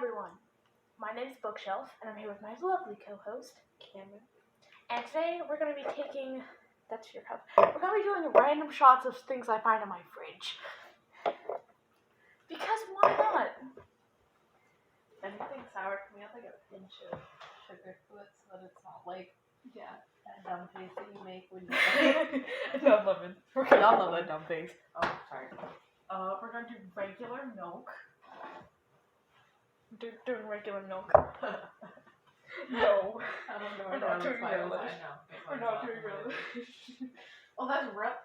everyone. My name is Bookshelf, and I'm here with my lovely co-host, Cameron. And today we're going to be taking... That's your cup. We're going to be doing random shots of things I find in my fridge. Because why not? Anything sour, can we have like a pinch of sugar to it so that it's not like that dumb face that you make when you No lemon. We all love that dumb face. Oh, sorry. We're going to do regular milk. Doing regular milk. No. I don't know. We're not doing relish. We're not doing relish. Oh, that's rough.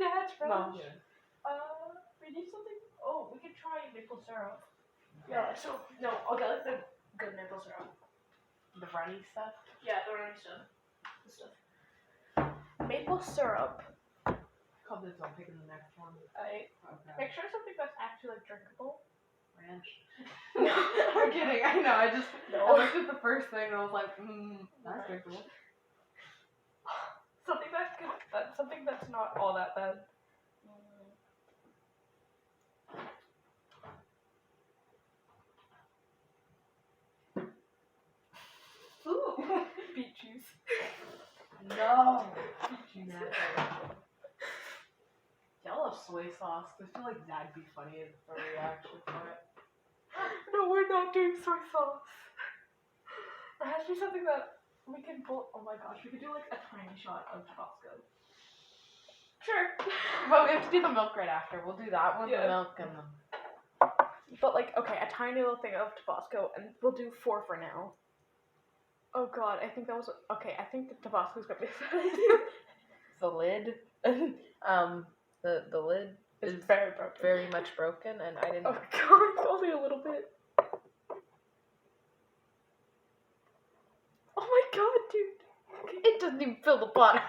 Yeah, it's relish. No. We need something. Oh, we could try maple syrup. Yeah, so, no, okay, let's do good maple syrup. The runny stuff? Yeah, the runny stuff. The stuff. Maple syrup. Call this one, picking the next one. Okay. Make sure something that's actually like, drinkable. Ranch. I'm kidding, I know, I looked at the first thing and I was like, that's drinkable. Something that's good, something that's not all that bad. Ooh. Beet juice. No. Beet juice. Y'all love soy sauce. I feel like that'd be funny for a reaction for it. No, we're not doing soy sauce. It has to be something that we can pull. Oh my gosh, we could do like a tiny shot of Tabasco. Sure. But we have to do the milk right after. We'll do that one, Yeah. the milk, and the... But like, okay, a tiny little thing of Tabasco, and we'll do 4 for now. Oh god, I think that was... Okay, I think the Tabasco's gonna be a bad idea. The lid. The lid It's very broken. very much broken, and I didn't... Oh god, only a little bit. Oh my god, dude. Okay. It doesn't even fill the bottom.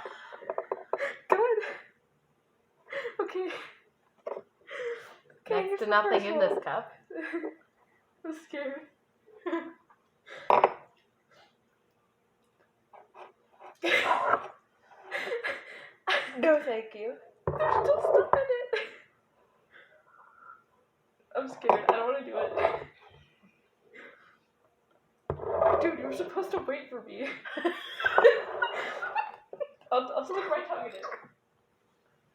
Good. Okay. Next here's to the nothing first in one. this cup. I'm scared. No, thank you. There's still stuff in it. I'm scared. I don't want to do it. Dude, you were supposed to wait for me. I'll stick my tongue in it.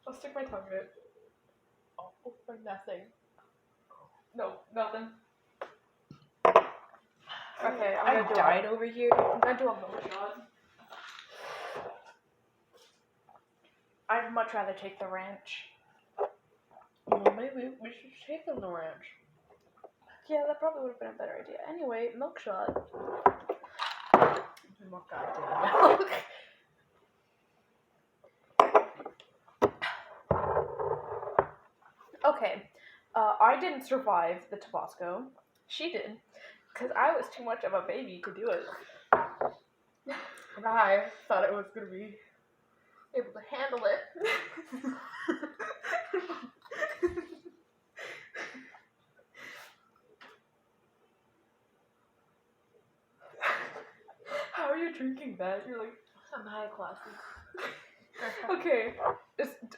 I'll stick my tongue in it. Oh, for nothing. No, nothing. Okay, I died over here. I'm gonna do a milk shot. I'd much rather take the ranch. Well, maybe we should take them the ranch. Yeah, that probably would have been a better idea. Anyway, milk shot. More goddamn milk. Okay, I didn't survive the Tabasco. She did, because I was too much of a baby to do it. And I thought it was gonna be able to handle it. How are you drinking that? You're like, I'm high classy. okay.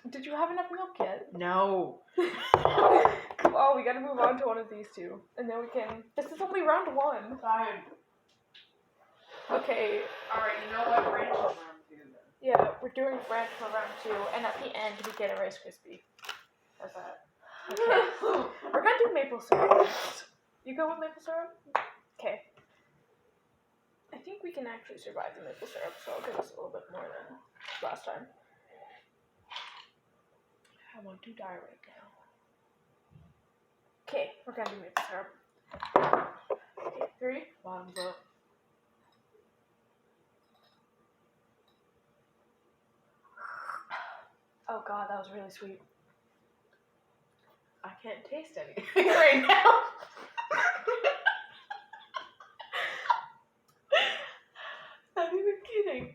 Did you have enough milk yet? No. Come on, we gotta move on to one of these two. And then we can... This is only round 1. Fine. Okay. Alright, you know what? Ranch is round 2 then. Yeah, we're doing ranch for round 2. And at the end, we get a Rice Krispie. How's that? Okay. We're gonna do maple syrup next. You go with maple syrup? Okay. I think we can actually survive the maple syrup, so I'll give us a little bit more than last time. I want to die right now. Okay, we're gonna do maple syrup. Okay, 3, bottoms up. Oh god, that was really sweet. I can't taste anything right now. Not even kidding.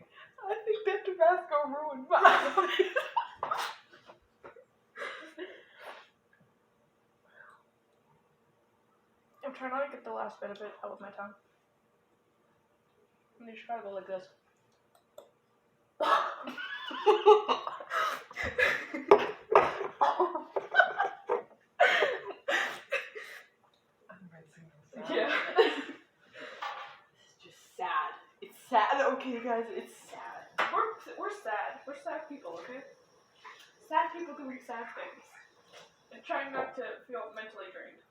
I think that Tabasco ruined my life. I'm trying not to get the last bit of it out with my tongue. And you should try to go like this. Okay, guys, it's sad. We're sad. We're sad people, okay? Sad people doing sad things. And trying not to feel mentally drained.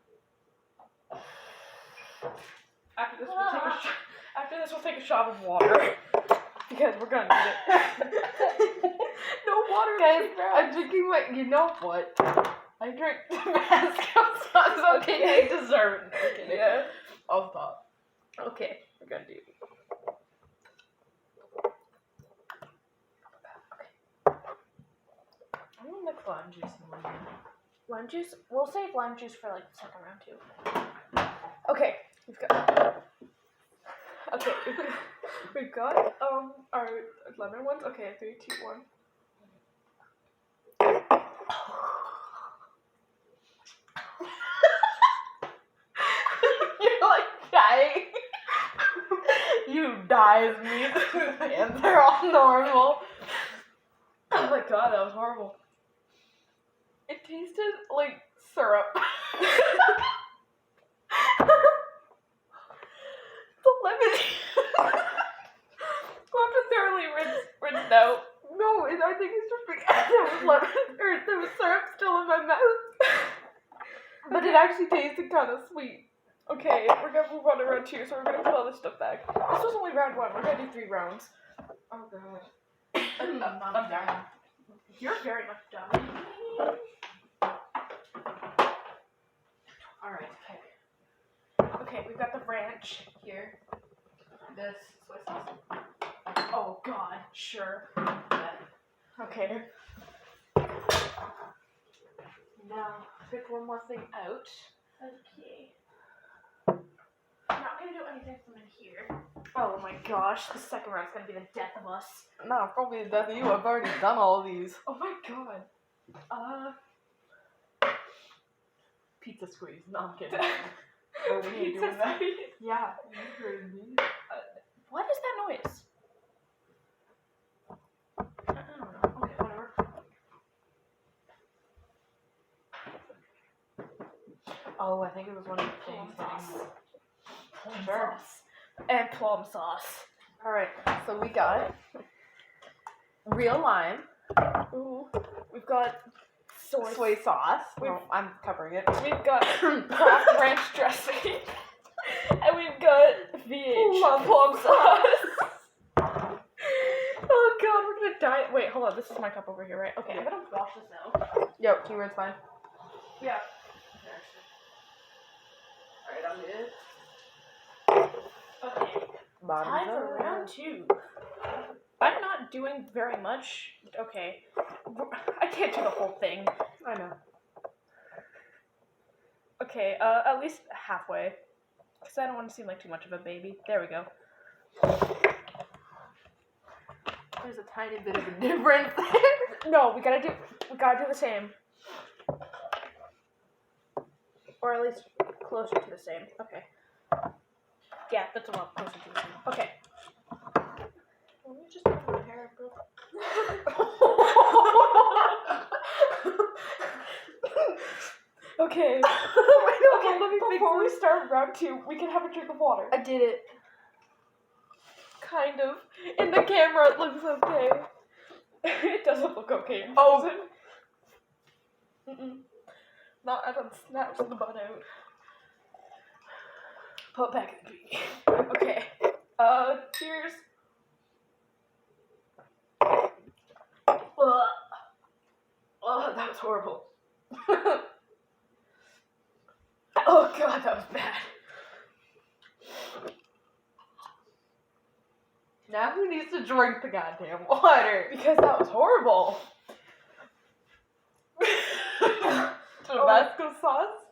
After this, we'll take a shot of water. Because we're gonna need it. No water, Guys, I'm drinking my. You know what? I drink Tabasco sauce. Okay, I deserve it. Okay. Yeah. I'll stop. Okay, we're gonna do. I'm gonna make lime juice in one. Lime juice? We'll save lime juice for like the second round too. Okay, we've got. Okay, we've got our lemon ones. Okay, 3, 2, 1. You're like dying. You die as me. And they're all normal. Oh my god, that was horrible. It tasted like syrup. The lemon. We'll have to thoroughly rinse it out. No, I think it's just because there was lemon or there was syrup still in my mouth. But it actually tasted kind of sweet. Okay, we're gonna move on to round 2, so we're gonna put all this stuff back. This was only round 1. We're gonna do 3 rounds. Oh god. I'm done. You're very much done. Alright, okay. Okay, we've got the ranch. Here. This soy sauce. Oh god, sure. That. Okay. Now, pick one more thing out. Okay. I'm not gonna do anything from in here. Oh my gosh, the second round's gonna be the death of us. No, probably the death of you. I've already done all these. Oh my god. Pizza squeeze. No, I'm kidding. Oh, we ain't Pizza doing that. squeeze. Yeah, you heard me. What is that noise? I don't know. Okay, whatever. Oh, I think it was one of the Plum things. sauce. Sure. And plum sauce. Alright, so we got real lime, Ooh. We've got soy sauce. We've- No, I'm covering it. We've got Kraft ranch dressing. And we've got VH plum sauce. Oh god, we're gonna die. Wait, hold on. This is my cup over here, right? Okay, I'm gonna wash this out. Yo, keyword's fine. Yeah. Alright, I'm good. Okay. Bottoms Time for up. round 2. I'm not doing very much. Okay. I can't do the whole thing. I know. Okay, at least halfway. Because I don't want to seem like too much of a baby. There we go. There's a tiny bit of a difference there. No, we gotta do the same. Or at least closer to the same. Okay. Yeah, that's a lot closer to the same. Okay. Let me just put my hair up. Okay. Okay, let me before we start round 2, we can have a drink of water. I did it. Kind of. In the camera, it looks okay. It doesn't look okay. Oh. Mm-mm. Not, I don't snatch the butt out. Put back in the beanie. Okay. Cheers. Ugh. Oh, that was horrible. Oh god, that was bad. Now who needs to drink the goddamn water? Because that was horrible. Tabasco sauce?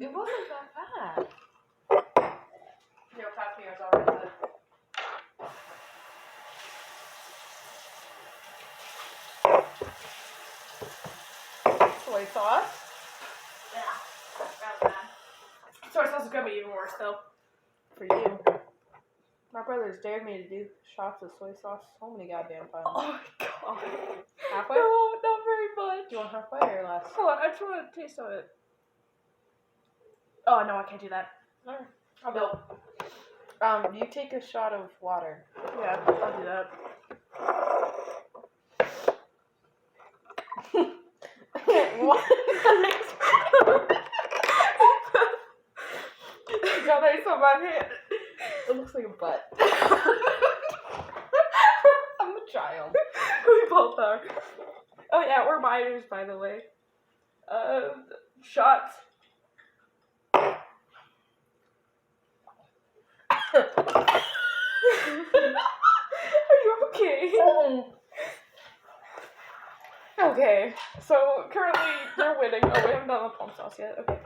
It wasn't that bad. No, pass me yours already. Soy sauce? Yeah, that was bad. Soy sauce is gonna be even worse though. For you. My brother's dared me to do shots of soy sauce so many goddamn times. Oh my god. Halfway? No, not very much. Do you want halfway or less? Hold on, I just want to taste of it. Oh no, I can't do that. Alright. You take a shot of water. Yeah, I'll do that. What? You got ice on my hand. It looks like a butt. I'm a child. We both are. Oh yeah, we're minors, by the way. Shots. Are you okay? Okay, so currently you're winning. Oh, we haven't done the plum sauce yet. Okay.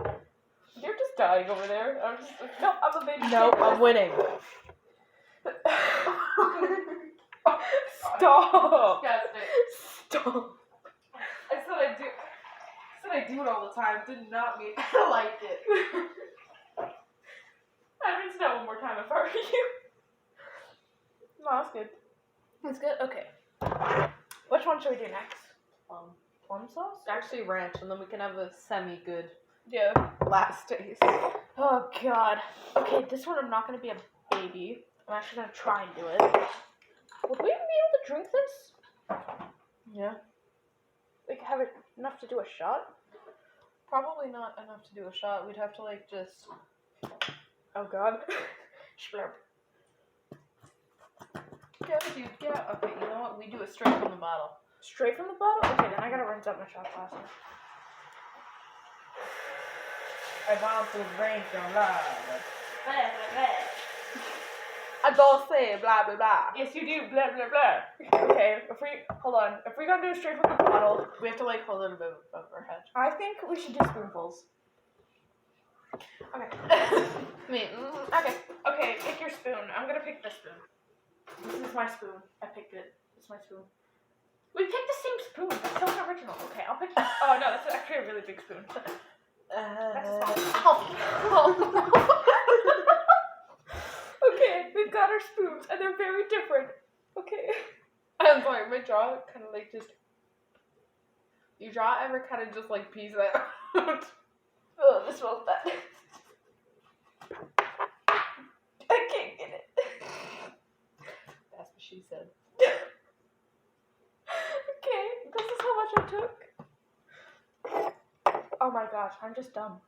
You're just dying over there. I'm just like, no, I'm a baby. No, I'm winning. Stop. Disgusting. Stop. I said I do it all the time. Did not mean I liked it. I mean, that one more time if I were you. No, that's good. That's good? Okay. Which one should we do next? Plum sauce? Actually, ranch, and then we can have a semi-good Yeah. last taste. Oh, God. Okay, this one I'm not going to be a baby. I'm actually going to try and do it. Would we be able to drink this? Yeah. Like, have it enough to do a shot? Probably not enough to do a shot. We'd have to, like, just... Oh, God. Splurp. Yeah, dude, yeah. Okay, you know what? We do it straight from the bottle. Straight from the bottle? Okay, then I gotta rinse out my shot glasses. I want to drink your love. Blah, blah, blah. I don't say blah, blah, blah. Yes, you do. Blah, blah, blah. Okay, hold on. If we're gonna do it straight from the bottle, We have to, like, hold it above our head. I think we should do spoonfuls. Okay. Okay, pick your spoon. I'm gonna pick this spoon. This is my spoon. I picked it. It's my spoon. We picked the same spoon. That's so original. Okay, I'll pick. Oh no, that's actually a really big spoon. That's a small. Okay, we've got our spoons, and they're very different. Okay. I'm sorry, my jaw kind of, like, just... Your jaw ever kind of just, like, pees out? Oh, this smells bad. I can't get it. That's what she said. Okay, this is how much I took. Oh my gosh, I'm just dumb.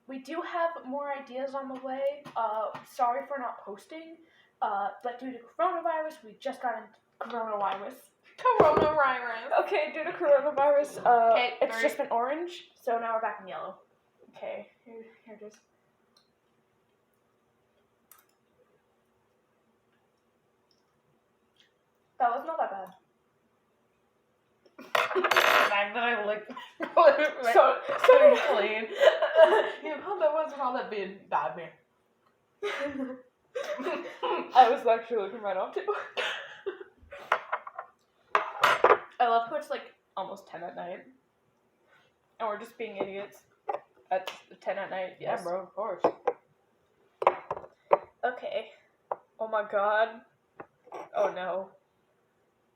We do have more ideas on the way. Sorry for not posting. But due to coronavirus, we just got into coronavirus. Coronavirus. Okay, due to coronavirus, Okay, it's three. just been orange, so now we're back in yellow. Okay, here it is. That was not that bad. Fact that I licked So clean. You know, that wasn't all that bad, man. I was actually looking right off too. I love how it's like almost 10 at night. And we're just being idiots at 10 at night. Yes. Yeah, bro, of course. Okay. Oh my god. Oh no.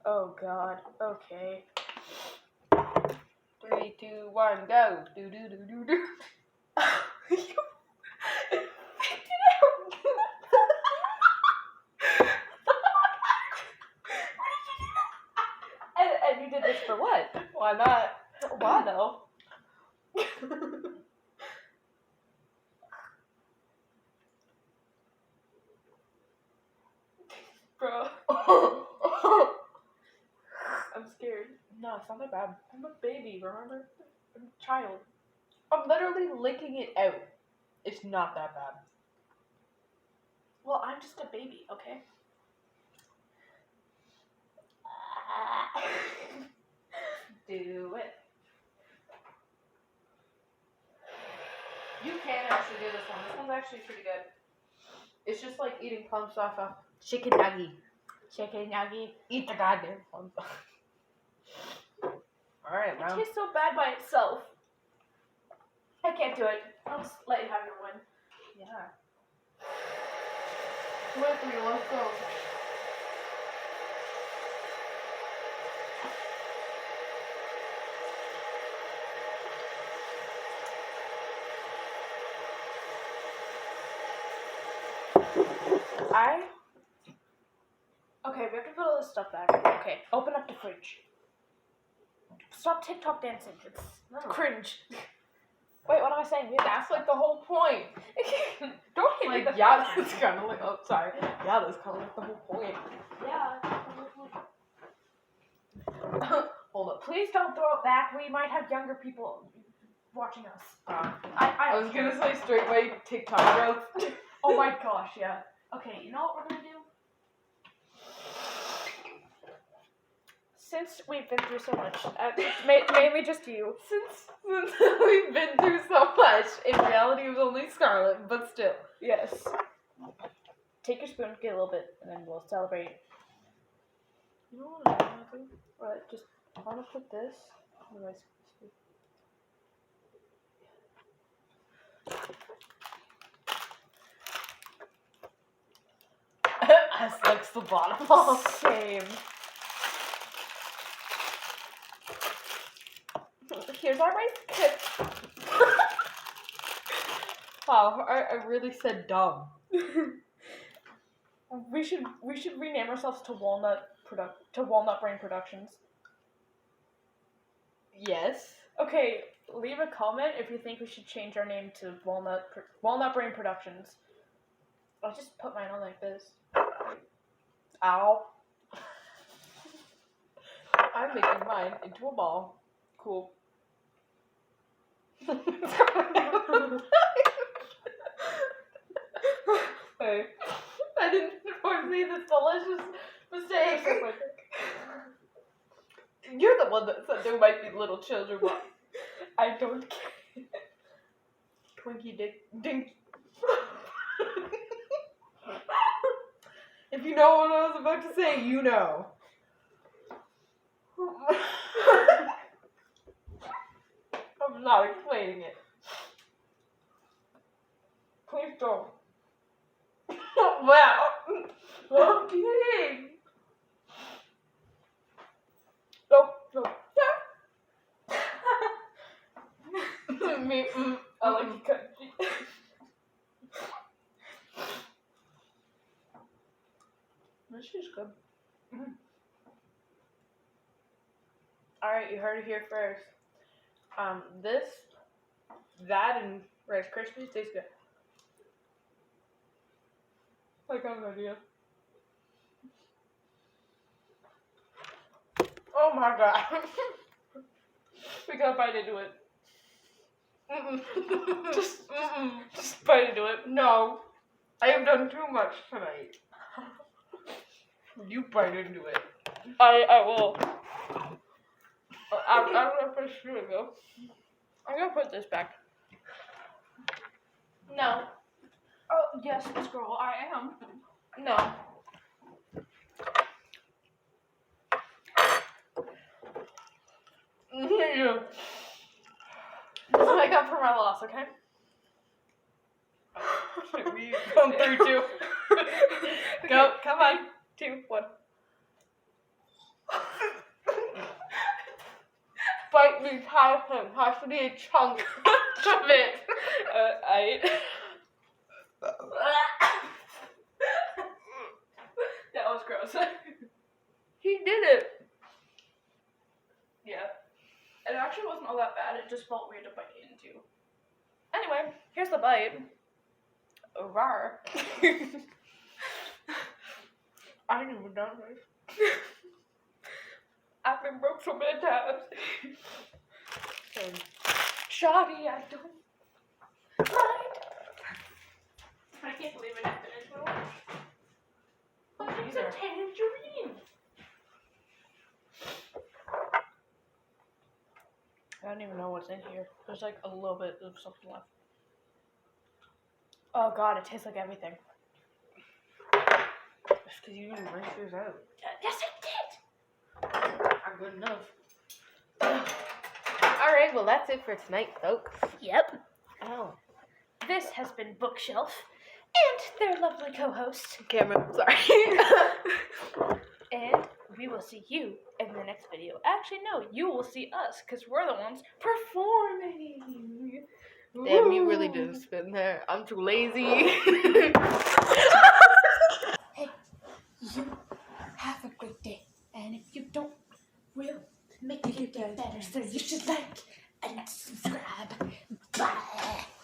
Oh god. Okay. 3, 2, 1, go. Do do do do do. And you did this for what? Why not? Why though? Bro. I'm scared. No, it's not that bad. I'm a baby, remember? I'm a child. I'm literally licking it out. It's not that bad. Well, I'm just a baby, okay? Do it. You can actually do this one. This one's actually pretty good. It's just like eating plum sauce off chicken nugget. Chicken nugget. Eat the goddamn plum sauce. Alright, It round. tastes so bad by itself. I can't do it. I'll just let you have your win. Yeah. 2 or 3, let's go. Okay, we have to put all this stuff back. Okay, open up the fridge. Stop TikTok dancing. It's cringe. Wait, what am I saying? That's like the whole point. Don't hit me. Like, yeah, that's kind of like, oh, sorry. Yeah, that's kind of like the whole point. Yeah. Hold up. Please don't throw it back. We might have younger people watching us. I was gonna say straight away TikTok growth. Oh my gosh, yeah. Okay, you know what we're gonna do? Since we've been through so much, mainly just you. Since we've been through so much, in reality it was only Scarlet, but still. Yes. Take your spoon, get a little bit, and then we'll celebrate. You know what I want to do? Right, just I want to put this on the Rice Krispies. I sucks the bottom off. Same. Here's our Rice Krispies. Wow, I really said dumb. We should rename ourselves to Walnut Brain Productions. Yes. Okay, leave a comment if you think we should change our name to Walnut Brain Productions. I'll just put mine on like this. Ow. I'm making mine into a ball. Cool. Hey, I didn't foresee this delicious mistake. You're the one that said there might be little children. I don't care. Twinkie Dink. If you know what I was about to say, you know. I'm not explaining it. Please don't. Wow. I'm kidding. No. Me, I like you cut. This is good. Alright, you heard it here first. That, and Rice Krispies taste good. I got an idea. Oh my god. We gotta bite into it. Just Bite into it. no. I have done too much tonight. You bite into it. I will. I don't know if I should go. I'm gonna put this back. No. Oh, yes, Miss Girl, I am. No. Yeah. This will make up for my loss, okay? We come through too. Go, come on. 2, 1. Bite the entire thing. Has to be a chunk of it. That was gross. He did it. Yeah. It actually wasn't all that bad, it just felt weird to bite into. Anyway, here's the bite. Rar. I didn't even know this. I've been broke so many times. And Shoddy, I don't mind. I can't believe it happened as well. But it's a tangerine. I don't even know what's in here. There's like a little bit of something left. Oh god, it tastes like everything. That's because you didn't rinse yours out. Yes, I did! Not good enough. Alright, well that's it for tonight, folks. Yep. Oh. This has been Bookshelf and their lovely co-host. Cameron, sorry. And we will see you in the next video. Actually, no, you will see us because we're the ones performing. Damn, you really didn't spin there. I'm too lazy. get better, so you should like and subscribe.